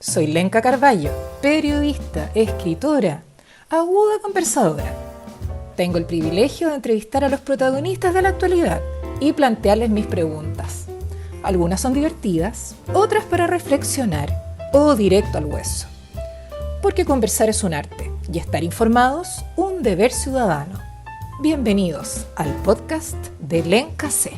Soy Lenka Carballo, periodista, escritora, aguda conversadora. Tengo el privilegio de entrevistar a los protagonistas de la actualidad y plantearles mis preguntas. Algunas son divertidas, otras para reflexionar o directo al hueso. Porque conversar es un arte y estar informados un deber ciudadano. Bienvenidos al podcast de Lenka C.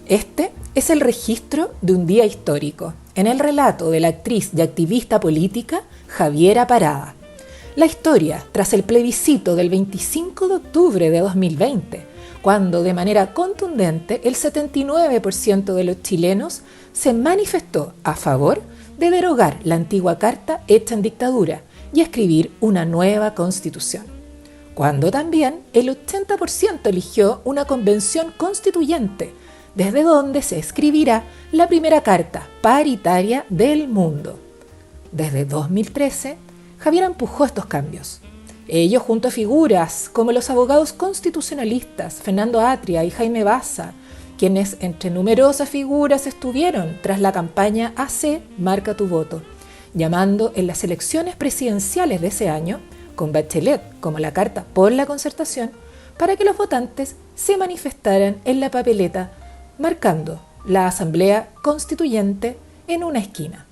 Este es el registro de un día histórico, en el relato de la actriz y activista política Javiera Parada. La historia tras el plebiscito del 25 de octubre de 2020, cuando de manera contundente el 79% de los chilenos se manifestó a favor de derogar la antigua carta hecha en dictadura y escribir una nueva constitución. Cuando también el 80% eligió una convención constituyente, desde donde se escribirá la primera carta paritaria del mundo. Desde 2013, Javiera empujó estos cambios. Ello junto a figuras como los abogados constitucionalistas Fernando Atria y Jaime Baza, quienes entre numerosas figuras estuvieron tras la campaña AC Marca tu voto, llamando en las elecciones presidenciales de ese año, con Bachelet como la carta por la concertación, para que los votantes se manifestaran en la papeleta, marcando la Asamblea Constituyente en una esquina.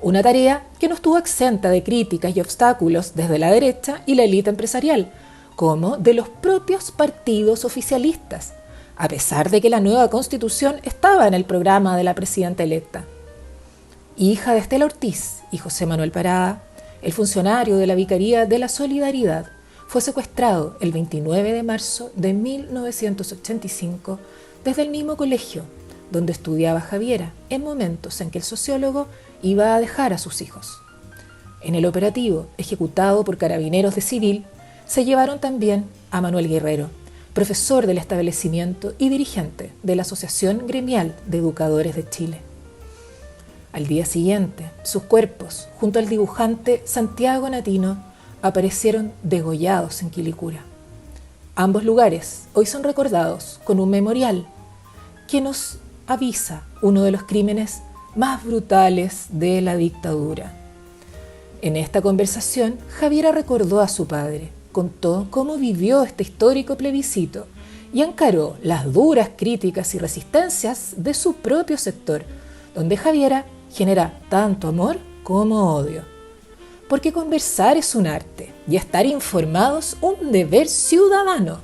Una tarea que no estuvo exenta de críticas y obstáculos desde la derecha y la élite empresarial, como de los propios partidos oficialistas, a pesar de que la nueva Constitución estaba en el programa de la presidenta electa. Hija de Estela Ortiz y José Manuel Parada, el funcionario de la Vicaría de la Solidaridad fue secuestrado el 29 de marzo de 1985 desde el mismo colegio donde estudiaba Javiera, en momentos en que el sociólogo iba a dejar a sus hijos. En el operativo, ejecutado por carabineros de civil, se llevaron también a Manuel Guerrero, profesor del establecimiento y dirigente de la Asociación Gremial de Educadores de Chile. Al día siguiente, sus cuerpos, junto al dibujante Santiago Natino, aparecieron degollados en Quilicura. Ambos lugares hoy son recordados con un memorial que nos avisa uno de los crímenes más brutales de la dictadura. En esta conversación, Javiera recordó a su padre, contó cómo vivió este histórico plebiscito y encaró las duras críticas y resistencias de su propio sector, donde Javiera genera tanto amor como odio. Porque conversar es un arte y estar informados un deber ciudadano.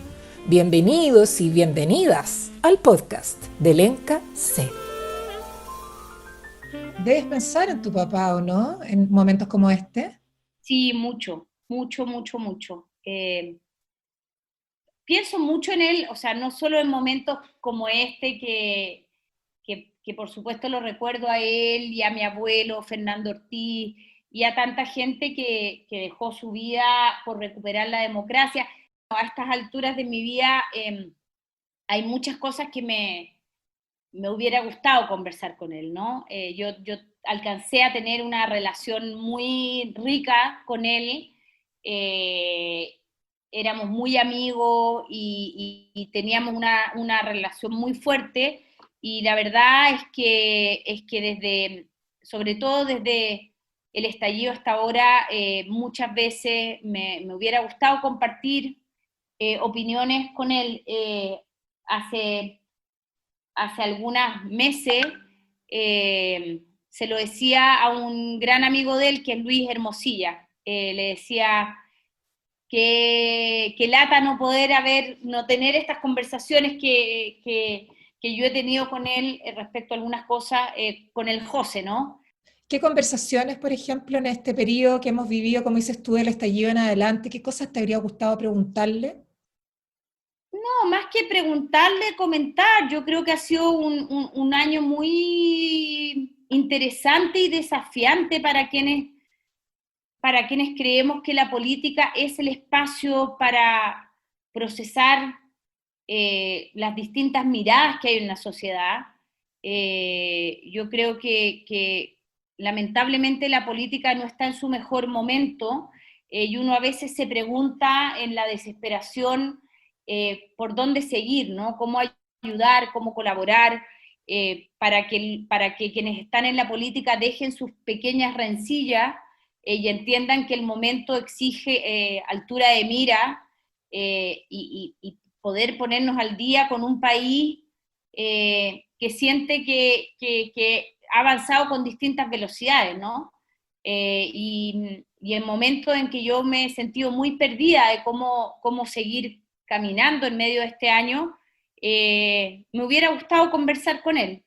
Bienvenidos y bienvenidas al podcast de Lenka C. Debes pensar en tu papá, ¿o no? En momentos como este. Sí, mucho, mucho, mucho, mucho. Pienso mucho en él, o sea, no solo en momentos como este, que por supuesto lo recuerdo a él y a mi abuelo Fernando Ortiz y a tanta gente que dejó su vida por recuperar la democracia. A estas alturas de mi vida hay muchas cosas que me hubiera gustado conversar con él, ¿no? Yo alcancé a tener una relación muy rica con él, eh, éramos muy amigos y teníamos una relación muy fuerte, y la verdad es que desde, sobre todo desde el estallido hasta ahora, muchas veces me hubiera gustado compartir opiniones con él. Hace hace algunos meses, se lo decía a un gran amigo de él, que es Luis Hermosilla. Le decía que lata no poder no tener estas conversaciones que yo he tenido con él respecto a algunas cosas, con el José, ¿no? ¿Qué conversaciones, por ejemplo, en este periodo que hemos vivido, como dices tú, del estallido en adelante, qué cosas te habría gustado preguntarle? No, más que preguntarle, comentar, yo creo que ha sido un año muy interesante y desafiante para quienes creemos que la política es el espacio para procesar las distintas miradas que hay en la sociedad. Yo creo que lamentablemente la política no está en su mejor momento, y uno a veces se pregunta en la desesperación por dónde seguir, ¿no? Cómo ayudar, cómo colaborar, para que quienes están en la política dejen sus pequeñas rencillas y entiendan que el momento exige altura de mira, y poder ponernos al día con un país que siente que ha avanzado con distintas velocidades, ¿no? Y en momentos en que yo me he sentido muy perdida de cómo seguir caminando en medio de este año, me hubiera gustado conversar con él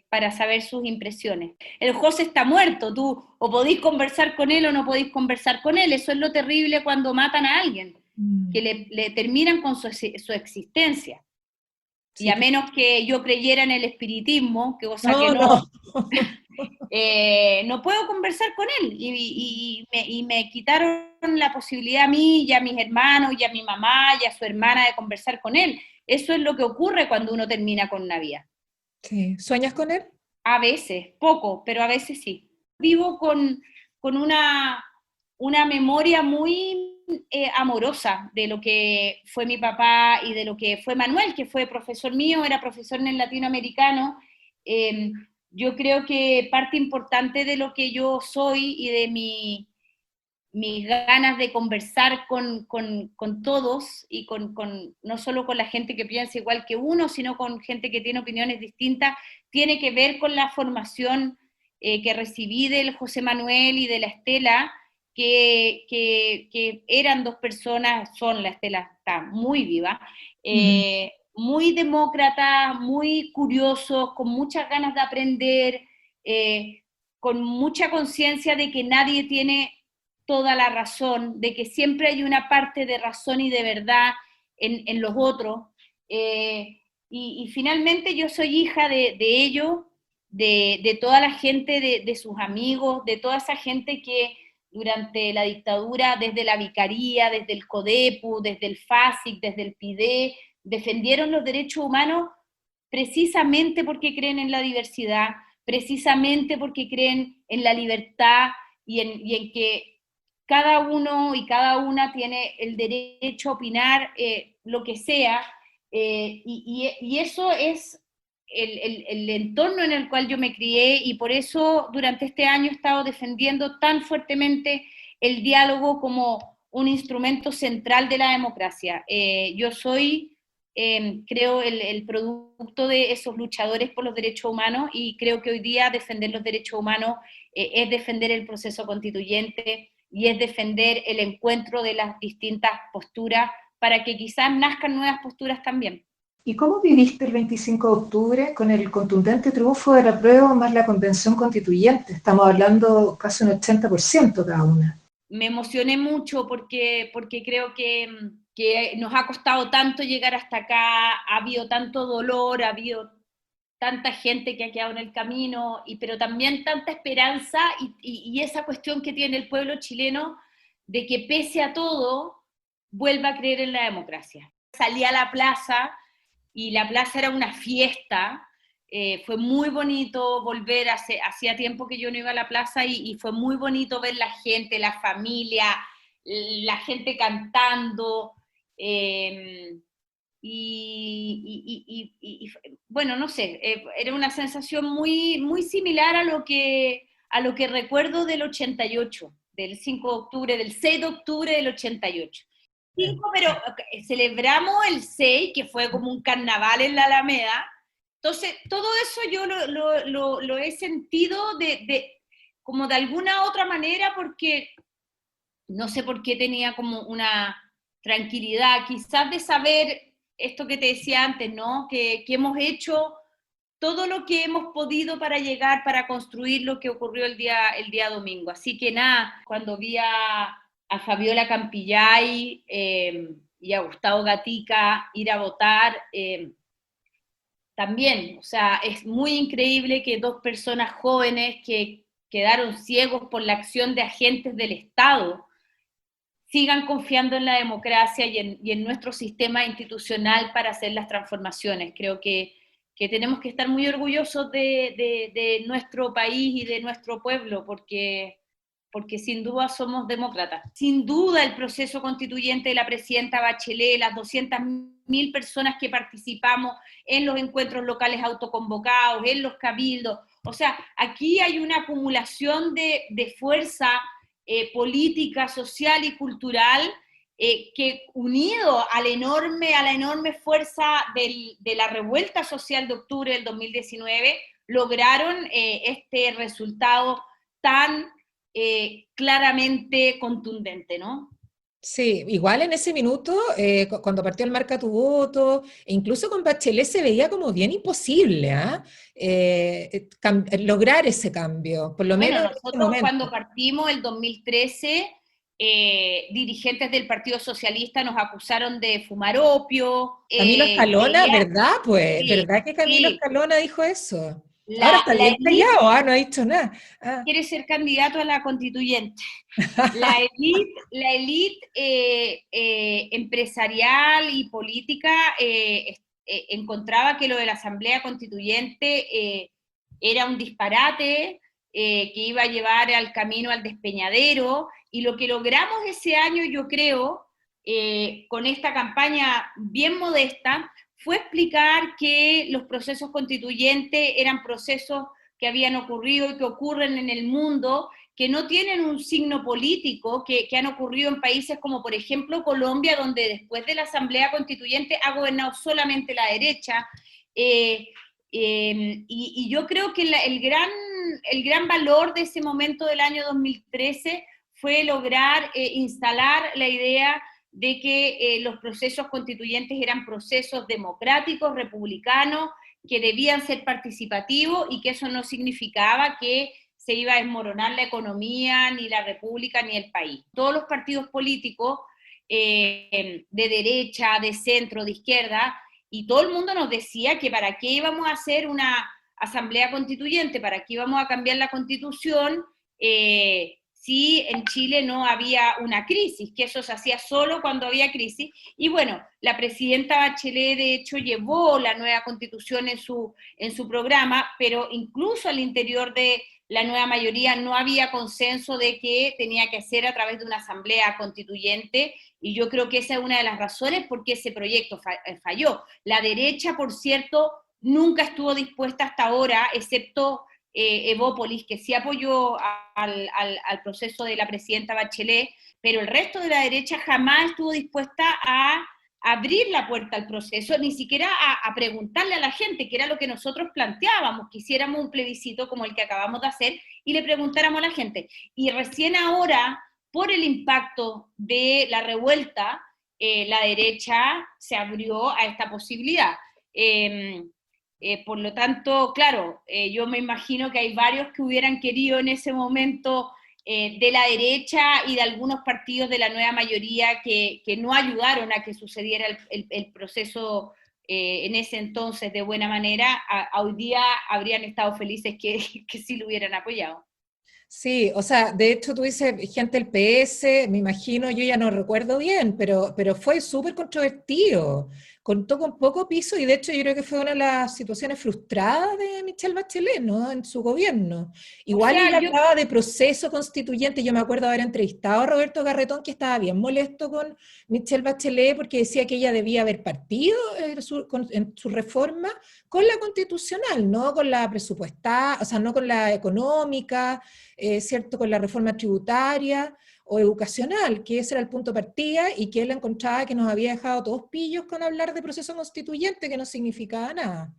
para saber sus impresiones. El José está muerto, tú o podéis conversar con él o no podéis conversar con él, eso es lo terrible cuando matan a alguien, que le terminan con su existencia. Y Sí, a menos que yo creyera en el espiritismo, que cosa que no, no, no. no puedo conversar con él y me quitaron la posibilidad a mí y a mis hermanos y a mi mamá y a su hermana de conversar con él. Eso es lo que ocurre cuando uno termina con una vida. Sí. ¿Sueñas con él? A veces, poco, pero a veces sí. Vivo con una memoria muy amorosa de lo que fue mi papá y de lo que fue Manuel, que fue profesor mío, era profesor en el latinoamericano. Eh, yo creo que parte importante de lo que yo soy y de mis ganas de conversar con todos y no solo con la gente que piensa igual que uno, sino con gente que tiene opiniones distintas, tiene que ver con la formación que recibí del José Manuel y de la Estela, que eran dos personas, la Estela está muy viva, Ujú. muy demócratas, muy curiosos, con muchas ganas de aprender, con mucha conciencia de que nadie tiene toda la razón, de que siempre hay una parte de razón y de verdad en los otros. Y finalmente yo soy hija de ellos, de toda la gente, de sus amigos, de toda esa gente que durante la dictadura, desde la Vicaría, desde el CODEPU, desde el FASIC, desde el PIDE, defendieron los derechos humanos precisamente porque creen en la diversidad, precisamente porque creen en la libertad y en que cada uno y cada una tiene el derecho a opinar lo que sea, y eso es el entorno en el cual yo me crié, y por eso durante este año he estado defendiendo tan fuertemente el diálogo como un instrumento central de la democracia. Yo soy, creo, el producto de esos luchadores por los derechos humanos, y creo que hoy día defender los derechos humanos es defender el proceso constituyente y es defender el encuentro de las distintas posturas para que quizás nazcan nuevas posturas también. ¿Y cómo viviste el 25 de octubre con el contundente triunfo del apruebo más la convención constituyente? Estamos hablando casi un 80% cada una. Me emocioné mucho porque creo que nos ha costado tanto llegar hasta acá, ha habido tanto dolor, ha habido tanta gente que ha quedado en el camino, pero también tanta esperanza y esa cuestión que tiene el pueblo chileno de que pese a todo vuelva a creer en la democracia. Salí a la plaza y la plaza era una fiesta. Fue muy bonito volver, hacía tiempo que yo no iba a la plaza y fue muy bonito ver la gente, la familia, la gente cantando. Eh, y bueno, no sé, era una sensación muy similar a lo que recuerdo del 88, del 5 de octubre, del 6 de octubre del 88. Pero celebramos el 6, que fue como un carnaval en la Alameda. Entonces, todo eso yo lo he sentido como de alguna otra manera, porque no sé por qué tenía como una tranquilidad, quizás de saber esto que te decía antes, ¿no? Que hemos hecho todo lo que hemos podido para llegar, para construir lo que ocurrió el día domingo. Así que nada, cuando vi a Fabiola Campillay y a Gustavo Gatica ir a votar, también, o sea, es muy increíble que dos personas jóvenes que quedaron ciegos por la acción de agentes del Estado sigan confiando en la democracia y en nuestro sistema institucional para hacer las transformaciones. Creo que tenemos que estar muy orgullosos de nuestro país y de nuestro pueblo, porque sin duda somos demócratas. Sin duda el proceso constituyente de la presidenta Bachelet, las 200.000 personas que participamos en los encuentros locales autoconvocados, en los cabildos, o sea, aquí hay una acumulación de fuerza política, social y cultural que unido a la enorme fuerza de la revuelta social de octubre del 2019, lograron este resultado tan claramente contundente, ¿no? Sí, igual en ese minuto, cuando partió el Marca tu Voto, e incluso con Bachelet se veía como bien imposible, ¿ah? Lograr ese cambio, por lo Bueno, menos en ese nosotros momento. cuando partimos el 2013, dirigentes del Partido Socialista nos acusaron de fumar opio, Camilo Escalona, veía, ¿verdad? Pues, sí, ¿verdad que Camilo sí, Escalona dijo eso? Ahora la, está la bien élite callado, ¿ah? No ha dicho nada. Ah. quiere ser candidato a la constituyente. La élite empresarial y política encontraba que lo de la Asamblea Constituyente era un disparate que iba a llevar al camino al despeñadero, y lo que logramos ese año, yo creo, con esta campaña bien modesta, fue explicar que los procesos constituyentes eran procesos que habían ocurrido y que ocurren en el mundo, que no tienen un signo político, que han ocurrido en países como por ejemplo Colombia, donde después de la Asamblea Constituyente ha gobernado solamente la derecha. Y yo creo que el gran valor de ese momento del año 2013 fue lograr instalar la idea de que los procesos constituyentes eran procesos democráticos, republicanos, que debían ser participativos y que eso no significaba que se iba a desmoronar la economía, ni la república, ni el país. Todos los partidos políticos de derecha, de centro, de izquierda, y todo el mundo nos decía que para qué íbamos a hacer una asamblea constituyente, para qué íbamos a cambiar la constitución, si en Chile no había una crisis, que eso se hacía solo cuando había crisis. Y bueno, la presidenta Bachelet de hecho llevó la nueva constitución en su programa, pero incluso al interior de la nueva mayoría no había consenso de que tenía que ser a través de una asamblea constituyente, y yo creo que esa es una de las razones por qué ese proyecto falló. La derecha, por cierto, nunca estuvo dispuesta hasta ahora, excepto Evópolis, que sí apoyó al proceso de la presidenta Bachelet, pero el resto de la derecha jamás estuvo dispuesta a abrir la puerta al proceso, ni siquiera a preguntarle a la gente, que era lo que nosotros planteábamos, que hiciéramos un plebiscito como el que acabamos de hacer y le preguntáramos a la gente. Y recién ahora, por el impacto de la revuelta, la derecha se abrió a esta posibilidad. Por lo tanto, claro, yo me imagino que hay varios que hubieran querido en ese momento de la derecha y de algunos partidos de la nueva mayoría que no ayudaron a que sucediera el proceso en ese entonces de buena manera, hoy día habrían estado felices que sí lo hubieran apoyado. Sí, o sea, de hecho tú dices gente del PS, me imagino, yo ya no recuerdo bien, pero fue súper controvertido, contó con poco piso y de hecho yo creo que fue una de las situaciones frustradas de Michelle Bachelet, ¿no? En su gobierno. O Igual sea, ella yo hablaba de proceso constituyente, yo me acuerdo haber entrevistado a Roberto Garretón que estaba bien molesto con Michelle Bachelet porque decía que ella debía haber partido en su reforma con la constitucional, no con la presupuestal, o sea, no con la económica, ¿cierto?, con la reforma tributaria o educacional, que ese era el punto de partida y que él encontraba que nos había dejado todos pillos con hablar de proceso constituyente, que no significaba nada.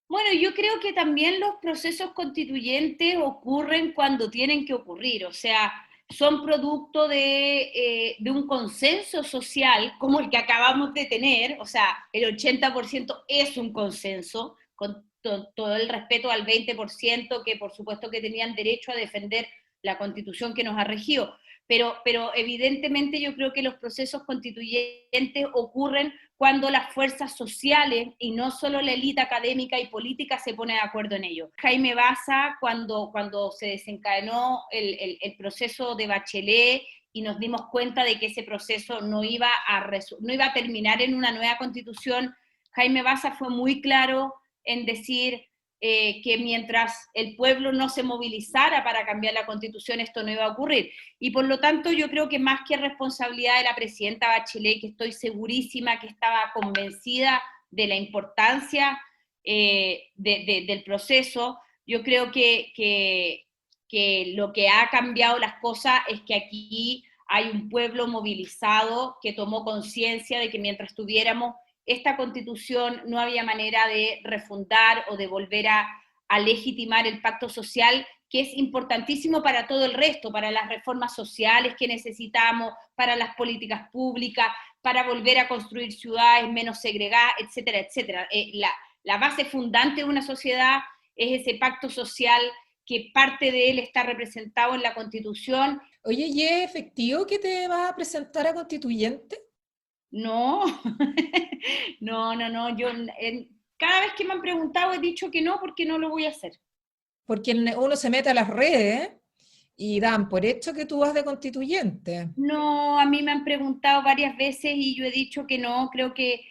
Bueno, yo creo que también los procesos constituyentes ocurren cuando tienen que ocurrir, o sea, son producto de un consenso social como el que acabamos de tener, o sea, el 80% es un consenso, con todo el respeto al 20% que por supuesto que tenían derecho a defender la constitución que nos ha regido, pero evidentemente yo creo que los procesos constituyentes ocurren cuando las fuerzas sociales y no solo la élite académica y política se pone de acuerdo en ello. Jaime Baza, cuando se desencadenó el proceso de Bachelet y nos dimos cuenta de que ese proceso no iba a terminar en una nueva constitución, Jaime Baza fue muy claro en decir, que mientras el pueblo no se movilizara para cambiar la Constitución esto no iba a ocurrir. Y por lo tanto yo creo que más que responsabilidad de la presidenta Bachelet, que estoy segurísima que estaba convencida de la importancia del proceso, yo creo que lo que ha cambiado las cosas es que aquí hay un pueblo movilizado que tomó conciencia de que mientras tuviéramos esta constitución no había manera de refundar o de volver a legitimar el pacto social, que es importantísimo para todo el resto, para las reformas sociales que necesitamos, para las políticas públicas, para volver a construir ciudades menos segregadas, etcétera, etcétera. La base fundante de una sociedad es ese pacto social, que parte de él está representado en la Constitución. Oye, ¿y es efectivo que te vas a presentar a constituyente? No, no, cada vez que me han preguntado he dicho que no, porque no lo voy a hacer. Porque uno se mete a las redes y dan por hecho que tú vas de constituyente. No, a mí me han preguntado varias veces y yo he dicho que no, creo que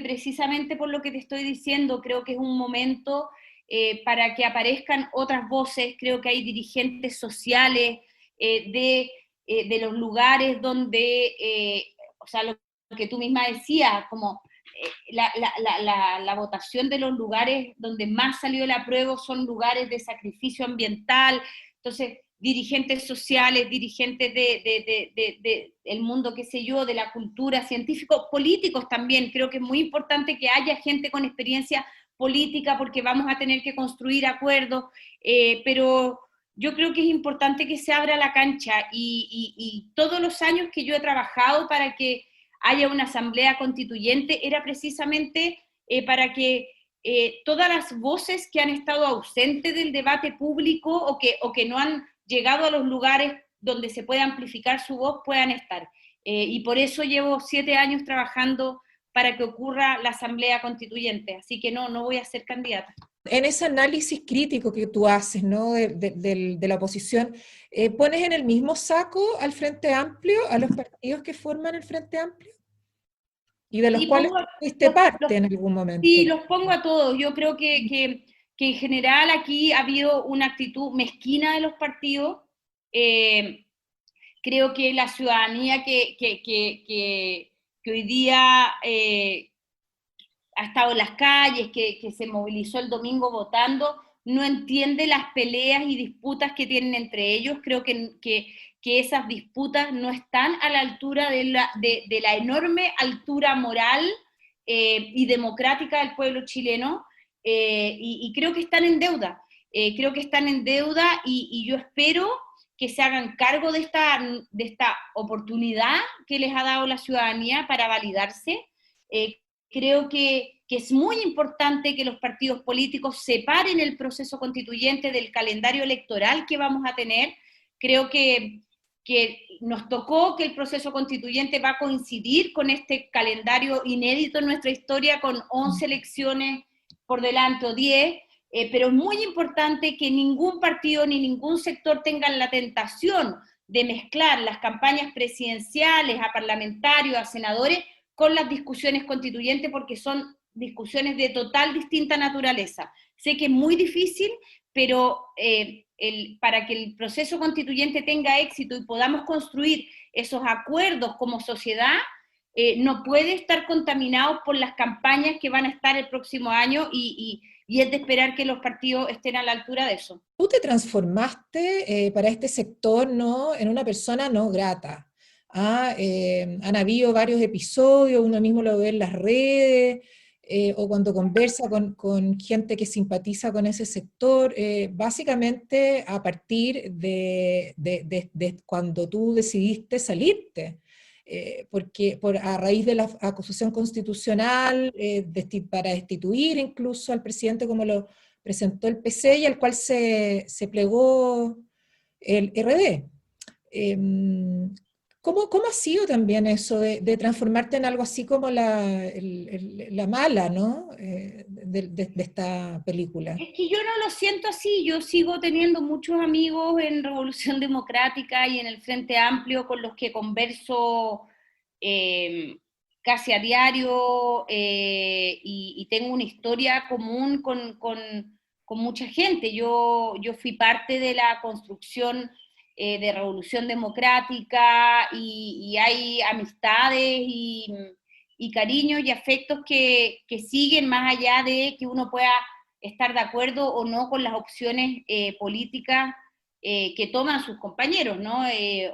precisamente por lo que te estoy diciendo, creo que es un momento para que aparezcan otras voces, creo que hay dirigentes sociales de los lugares donde, o sea, lo que tú misma decías, como la votación de los lugares donde más salió el apruebo son lugares de sacrificio ambiental, entonces dirigentes sociales, dirigentes del mundo, qué sé yo, de la cultura, científicos, políticos también. Creo que es muy importante que haya gente con experiencia política porque vamos a tener que construir acuerdos, pero yo creo que es importante que se abra la cancha y todos los años que yo he trabajado para que haya una asamblea constituyente era precisamente para que todas las voces que han estado ausentes del debate público o que no han llegado a los lugares donde se puede amplificar su voz puedan estar. Y por eso llevo 7 años trabajando para que ocurra la asamblea constituyente, así que no voy a ser candidata. En ese análisis crítico que tú haces, ¿no? de la oposición, ¿pones en el mismo saco al Frente Amplio, a los partidos que forman el Frente Amplio? Y de los Sí, cuales fuiste parte en algún momento. sí, los pongo a todos. Yo creo que en general aquí ha habido una actitud mezquina de los partidos. Creo que la ciudadanía que hoy día ha estado en las calles, que se movilizó el domingo votando, no entiende las peleas y disputas que tienen entre ellos. Creo que esas disputas no están a la altura de la enorme altura moral y democrática del pueblo chileno, y creo que están en deuda. Creo que están en deuda y yo espero que se hagan cargo de esta oportunidad que les ha dado la ciudadanía para validarse. Creo que es muy importante que los partidos políticos separen el proceso constituyente del calendario electoral que vamos a tener. Creo que nos tocó que el proceso constituyente va a coincidir con este calendario inédito en nuestra historia, con 11 elecciones por delante o 10, pero es muy importante que ningún partido ni ningún sector tengan la tentación de mezclar las campañas presidenciales, a parlamentarios, a senadores, con las discusiones constituyentes, porque son discusiones de total distinta naturaleza. Sé que es muy difícil, pero para que el proceso constituyente tenga éxito y podamos construir esos acuerdos como sociedad, no puede estar contaminado por las campañas que van a estar el próximo año y es de esperar que los partidos estén a la altura de eso. Tú te transformaste para este sector, ¿no?, en una persona no grata. Han habido varios episodios, uno mismo lo ve en las redes, o cuando conversa con gente que simpatiza con ese sector, básicamente a partir de cuando tú decidiste salirte. Porque a raíz de la acusación constitucional para destituir incluso al presidente, como lo presentó el PC, y al cual se plegó el RD. ¿Cómo ha sido también eso de transformarte en algo así como la mala, ¿no? De esta película? Es que yo no lo siento así, yo sigo teniendo muchos amigos en Revolución Democrática y en el Frente Amplio con los que converso eh, casi a diario, y tengo una historia común con mucha gente. Yo fui parte de la construcción de Revolución Democrática y hay amistades y cariños y afectos que siguen más allá de que uno pueda estar de acuerdo o no con las opciones políticas que toman sus compañeros, ¿no?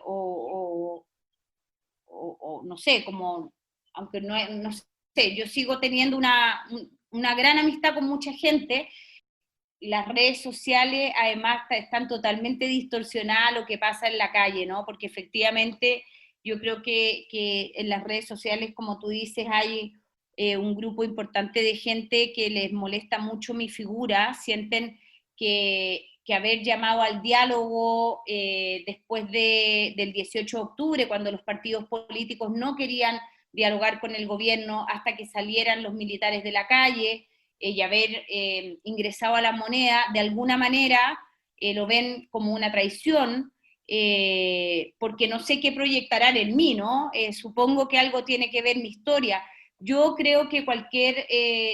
O no sé, como, aunque no sé, yo sigo teniendo una gran amistad con mucha gente. Las redes sociales además están totalmente distorsionadas a lo que pasa en la calle, ¿no? Porque efectivamente yo creo que en las redes sociales, como tú dices, hay un grupo importante de gente que les molesta mucho mi figura, sienten que haber llamado al diálogo después del 18 de octubre, cuando los partidos políticos no querían dialogar con el gobierno hasta que salieran los militares de la calle, y haber ingresado a la moneda, de alguna manera lo ven como una traición, porque no sé qué proyectarán en mí, ¿no? Supongo que algo tiene que ver mi historia. Yo creo que cualquier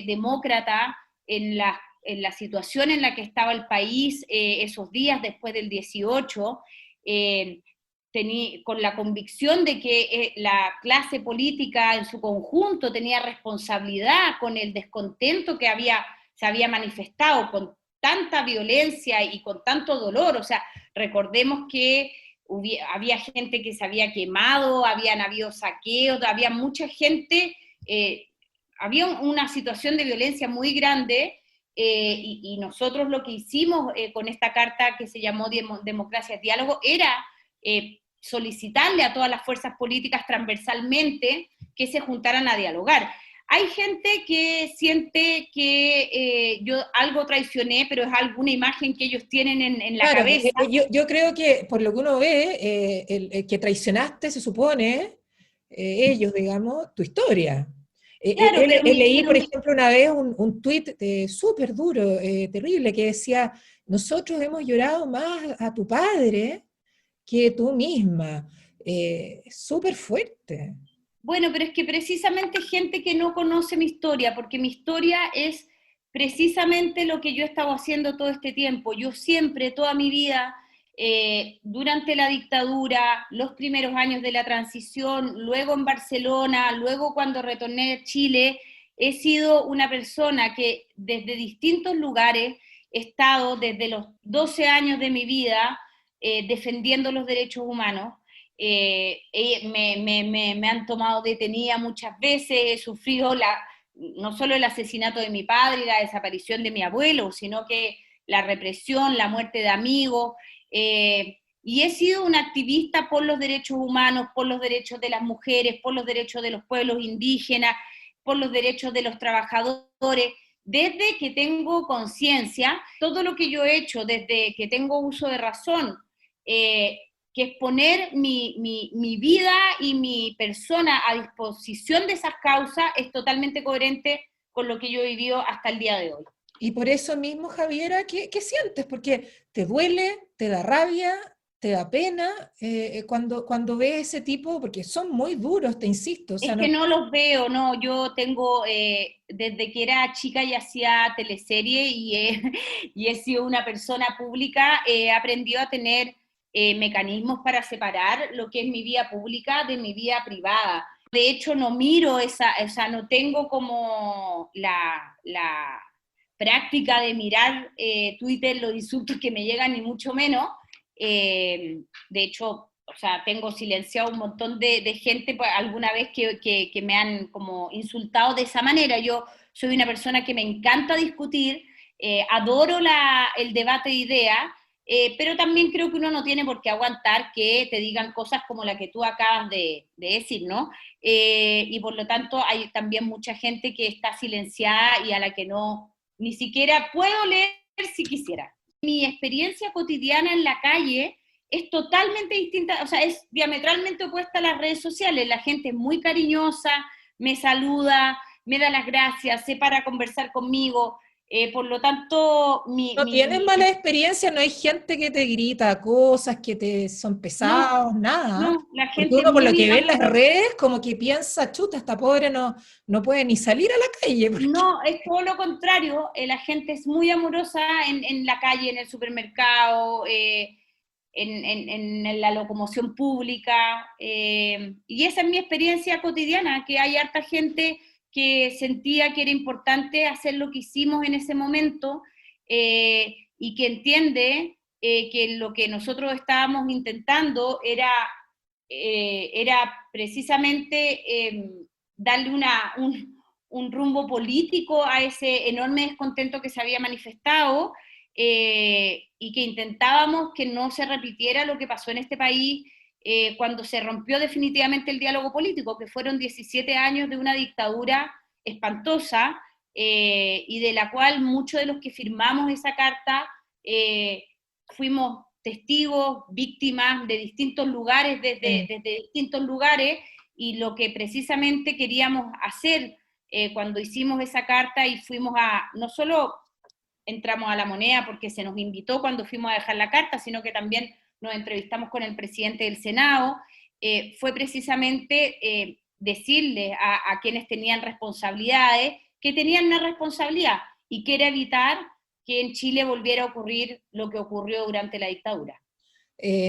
demócrata en la situación en la que estaba el país esos días después del 18, con la convicción de que la clase política en su conjunto tenía responsabilidad con el descontento que se había manifestado con tanta violencia y con tanto dolor. O sea, recordemos que había gente que se había quemado, habían habido saqueos, había mucha gente, había una situación de violencia muy grande. Y nosotros lo que hicimos con esta carta que se llamó Democracia Diálogo era solicitarle a todas las fuerzas políticas transversalmente que se juntaran a dialogar. Hay gente que siente que yo algo traicioné, pero es alguna imagen que ellos tienen en la cabeza. Yo creo que por lo que uno ve, el que traicionaste se supone, ellos, digamos, tu historia. Claro, Leí, por ejemplo, una vez un tuit súper duro, terrible, que decía, nosotros hemos llorado más a tu padre que tú misma. Súper fuerte. Bueno, pero es que precisamente gente que no conoce mi historia, porque mi historia es precisamente lo que yo he estado haciendo todo este tiempo. Yo siempre, toda mi vida, durante la dictadura, los primeros años de la transición, luego en Barcelona, luego cuando retorné a Chile, he sido una persona que desde distintos lugares he estado desde los 12 años de mi vida defendiendo los derechos humanos. Me han tomado detenida muchas veces, he sufrido no solo el asesinato de mi padre y la desaparición de mi abuelo, sino que la represión, la muerte de amigos, y he sido una activista por los derechos humanos, por los derechos de las mujeres, por los derechos de los pueblos indígenas, por los derechos de los trabajadores. Desde que tengo conciencia, todo lo que yo he hecho, desde que tengo uso de razón, que es poner mi vida y mi persona a disposición de esas causas, es totalmente coherente con lo que yo he vivido hasta el día de hoy. Y por eso mismo, Javiera, ¿qué sientes? Porque te duele, te da rabia, te da pena cuando ves ese tipo, porque son muy duros, te insisto. O sea, Es que no los veo, no, yo tengo, desde que era chica y hacía teleserie y he sido una persona pública, he aprendido a tener mecanismos para separar lo que es mi vida pública de mi vida privada. De hecho, no miro o sea, no tengo como la práctica de mirar Twitter, los insultos que me llegan, ni mucho menos. De hecho, o sea, tengo silenciado un montón de gente pues, alguna vez que me han como insultado de esa manera. Yo soy una persona que me encanta discutir, adoro el debate de ideas, pero también creo que uno no tiene por qué aguantar que te digan cosas como la que tú acabas de decir, ¿no? Y por lo tanto hay también mucha gente que está silenciada y a la que no, ni siquiera puedo leer si quisiera. Mi experiencia cotidiana en la calle es totalmente distinta, o sea, es diametralmente opuesta a las redes sociales. La gente es muy cariñosa, me saluda, me da las gracias, se para a conversar conmigo. Por lo tanto, ¿No tienes mala experiencia? ¿No hay gente que te grita cosas, que te son no, pesados, nada? no, la Porque gente es uno por lo muy que ve en las amorosa. redes como que piensa, chuta, esta pobre no puede ni salir a la calle. No, es todo lo contrario, la gente es muy amorosa en la calle, en el supermercado, en la locomoción pública, y esa es mi experiencia cotidiana, que hay harta gente que sentía que era importante hacer lo que hicimos en ese momento, y que entiende que lo que nosotros estábamos intentando era precisamente darle un rumbo político a ese enorme descontento que se había manifestado, y que intentábamos que no se repitiera lo que pasó en este país cuando se rompió definitivamente el diálogo político, que fueron 17 años de una dictadura espantosa, y de la cual muchos de los que firmamos esa carta fuimos testigos, víctimas de distintos lugares, desde distintos lugares, y lo que precisamente queríamos hacer cuando hicimos esa carta y fuimos no solo entramos a La Moneda porque se nos invitó cuando fuimos a dejar la carta, sino que también nos entrevistamos con el presidente del Senado, fue precisamente decirle a quienes tenían responsabilidades que tenían una responsabilidad y que era evitar que en Chile volviera a ocurrir lo que ocurrió durante la dictadura.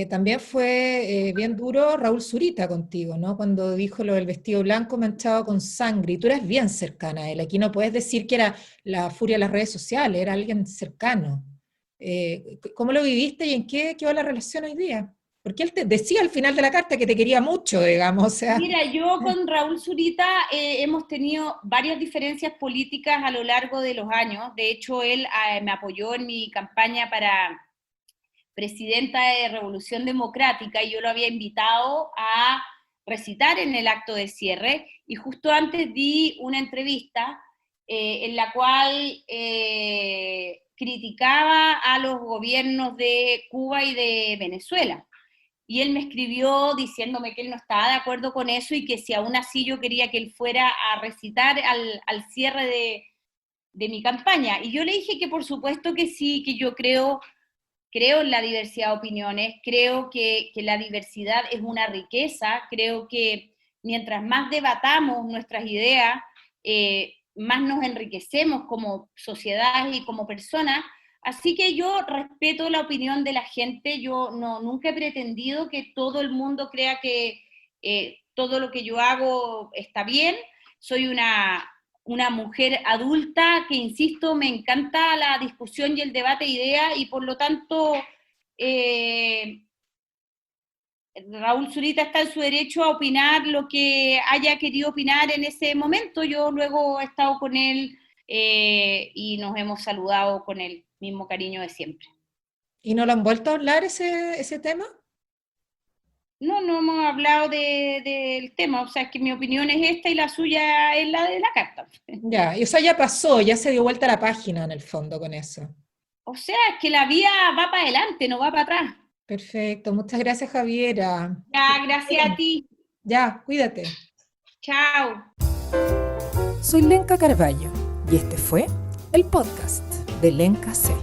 También fue bien duro Raúl Zurita contigo, ¿no? Cuando dijo lo del vestido blanco manchado con sangre, y tú eres bien cercana a él. Aquí no puedes decir que era la furia de las redes sociales, era alguien cercano. ¿Cómo lo viviste y en qué quedó la relación hoy día? Porque él te decía al final de la carta que te quería mucho, digamos, o sea. Mira, yo con Raúl Zurita hemos tenido varias diferencias políticas a lo largo de los años. De hecho, él me apoyó en mi campaña para presidenta de Revolución Democrática, y yo lo había invitado a recitar en el acto de cierre, y justo antes di una entrevista en la cual criticaba a los gobiernos de Cuba y de Venezuela. Y él me escribió diciéndome que él no estaba de acuerdo con eso y que si aún así yo quería que él fuera a recitar al cierre de mi campaña. Y yo le dije que por supuesto que sí, que yo creo en la diversidad de opiniones, creo que la diversidad es una riqueza, creo que mientras más debatamos nuestras ideas, más nos enriquecemos como sociedad y como personas. Así que yo respeto la opinión de la gente, yo nunca he pretendido que todo el mundo crea que todo lo que yo hago está bien. Soy una mujer adulta que, insisto, me encanta la discusión y el debate de ideas, y por lo tanto eh, Raúl Zurita está en su derecho a opinar lo que haya querido opinar en ese momento. Yo luego he estado con él y nos hemos saludado con el mismo cariño de siempre. ¿Y no lo han vuelto a hablar ese tema? No hemos hablado del tema, o sea, es que mi opinión es esta y la suya es la de la carta. Ya, y eso ya pasó, ya se dio vuelta la página en el fondo con eso. O sea, es que la vida va para adelante, no va para atrás. Perfecto, muchas gracias, Javiera. Ya, gracias a ti. Ya, cuídate. Chao. Soy Lenka Carballo y este fue el podcast de Lenka C.